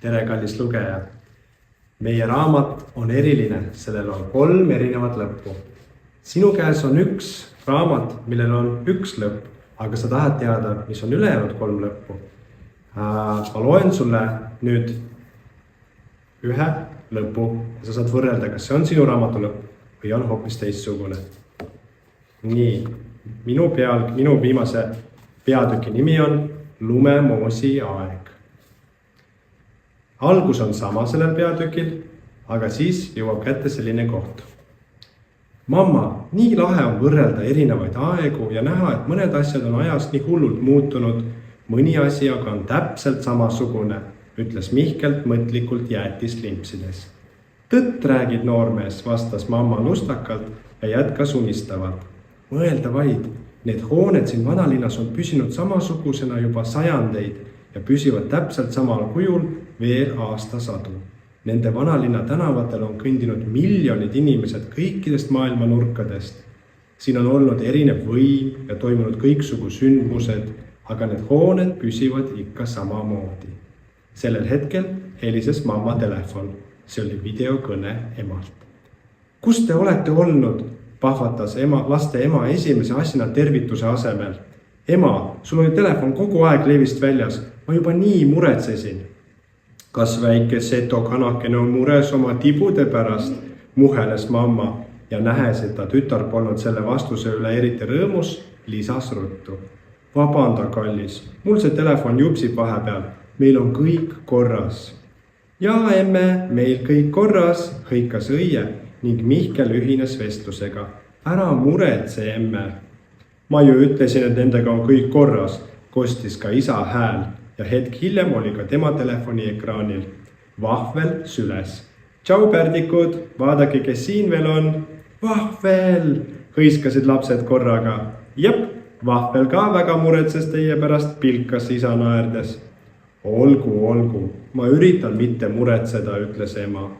Tere, kallis lugeja! Meie raamat on eriline, sellel on 3 erinevat lõppu. Sinu käes on üks raamat, millel on üks lõpp, aga sa tahad teada, mis on ülejäänud 3 lõppu. Ma loen sulle nüüd ühe lõpu ja sa saad võrrelda, kas see on sinu raamatu lõpp või on hoopis teistsugune. Nii, minu viimase peatüki nimi on Lumemoosi aeg. Algus on sama sellel peatükil, aga siis jõuab kätte selline koht. Mamma, nii lahe on võrrelda erinevaid aegu ja näha, et mõned asjad on ajas nii hullult muutunud, mõni asi aga on täpselt samasugune, ütles Mihkelt mõtlikult jäätist limpsides. Tõtt räägid, noormees, vastas mamma lustakalt ja jätkas unistavalt. Mõelda vaid, need hooned siin vanalinnas on püsinud samasugusena juba sajandeid ja püsivad täpselt samal kujul veel aastasadu. Nende vanalinna tänavatel on kõndinud miljonid inimesed kõikidest maailma nurkadest. Siin on olnud erinev võim ja toimunud kõiksugu sündmused, aga need hooned püsivad ikka samamoodi. Sellel hetkel helises mamma telefon. See oli videokõne emalt. Kus te olete olnud? Pahvatas laste ema esimese asjana tervituse asemel. Ema, sul oli telefon kogu aeg leivist väljas. Ma juba nii muretsesin. Kas väike seto kanakene on mures oma tibude pärast, muheles mamma ja nähes, et ta tütar polnud selle vastuse üle eriti rõõmus, lisas ruttu. Vabanda, kallis, mul see telefon jupsib vahepeal, meil on kõik korras. Jaa, emme, meil kõik korras, hõikas õie ning Mihkel ühines vestlusega. Ära muretse, emme. Ma ju ütlesin, et nendega on kõik korras, kostis ka isa hääl. Ja hetk hiljem oli ka tema telefoni ekraanil. Vahvel süles. Tšau, pärdikud, vaadake, kes siin veel on. Vahvel, hõiskasid lapsed korraga. Jep, Vahvel ka väga muretses teie pärast, pilkas isa naerdes. Olgu, ma üritan mitte muretseda, ütles ema.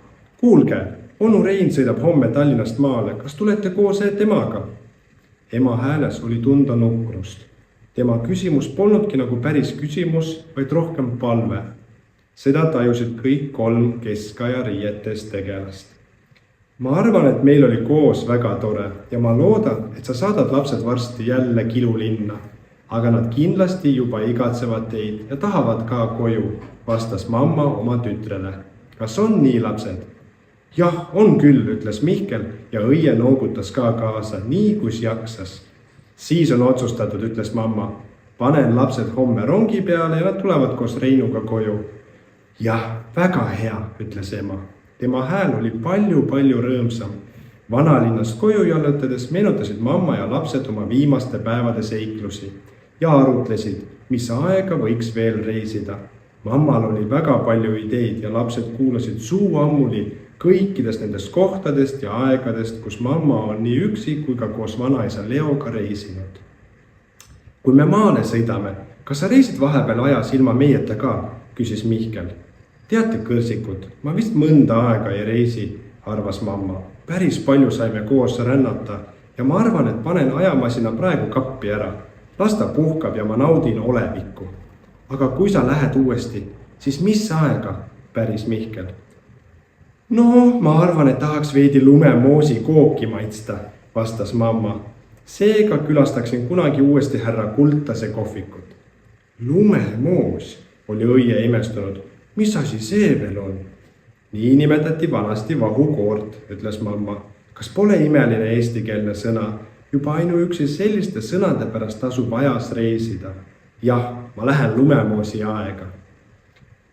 Kuulge, onu Rein sõidab homme Tallinnast maale, kas tulete koos temaga? Ema hääles oli tunda nukrust. Tema küsimus polnudki nagu päris küsimus, vaid rohkem palve. Seda tajusid kõik 3 keskaja riietes tegelast. Ma arvan, et meil oli koos väga tore ja ma loodan, et sa saadad lapsed varsti jälle kilulinna. Aga nad kindlasti juba igatsevad teid ja tahavad ka koju, vastas mamma oma tütrele. Kas on nii, lapsed? Jah, on küll, ütles Mihkel ja õie noogutas ka kaasa, nii kus jaksas. Siis on otsustatud, ütles mamma. Panen lapsed homme rongi peale ja nad tulevad koos Reinuga koju. Jah, väga hea, ütles ema. Tema hääl oli palju rõõmsam. Vanalinnast koju jalutades meenutasid mamma ja lapsed oma viimaste päevade seiklusi ja arutlesid, mis aega võiks veel reisida. Mammal oli väga palju ideid ja lapsed kuulasid suu ammuli kõikidest nendest kohtadest ja aegadest, kus mamma on nii üksi kui ka koos vanaisa Leoga reisinud. Kui me maale sõidame, kas sa reisid vahepeal ajas ilma meieta ka, küsis Mihkel. Teate, kõrsikud, ma vist mõnda aega ei reisi, arvas mamma. Päris palju saime koos rännata ja ma arvan, et panen ajamasina praegu kappi ära. Las ta puhkab ja ma naudin olevikku. Aga kui sa lähed uuesti, siis mis aega, päris Mihkel? No, ma arvan, et tahaks veidi Lumemoosi kooki maitsta, vastas mamma. Seega külastaksin kunagi uuesti härra Kultase kohvikut. Lumemoos, oli õie imestunud. Mis asi see veel on? Nii nimetati vanasti vahukoort, ütles mamma. Kas pole imeline eestikeelne sõna? Juba ainuüksi selliste sõnade pärast tasub ajas reisida. Jah, ma lähen Lumemoosi aega.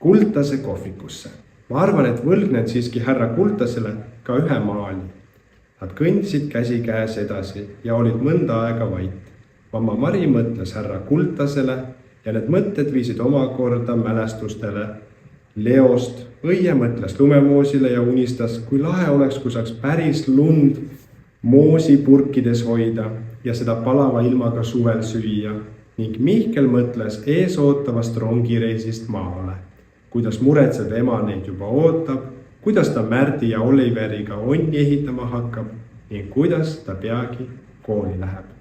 Kultase kohvikusse. Ma arvan, et võlgnen siiski härra Kultasele ka ühe maali. Nad kõndisid käsi käes edasi ja olid mõnda aega vait. Mamma Mari mõtles härra Kultasele ja need mõtted viisid omakorda mälestustele Leost. Õie mõtles Lumemoosile ja unistas, kui lahe oleks, kui saaks päris lund moosi purkides hoida ja seda palava ilmaga suvel süüa. Ning Mihkel mõtles ees ootavast rongireisist maale. Kuidas muretseb ema neid juba ootab, kuidas ta Märdi ja Oliveriga onni ehitama hakkab ning kuidas ta peagi kooli läheb.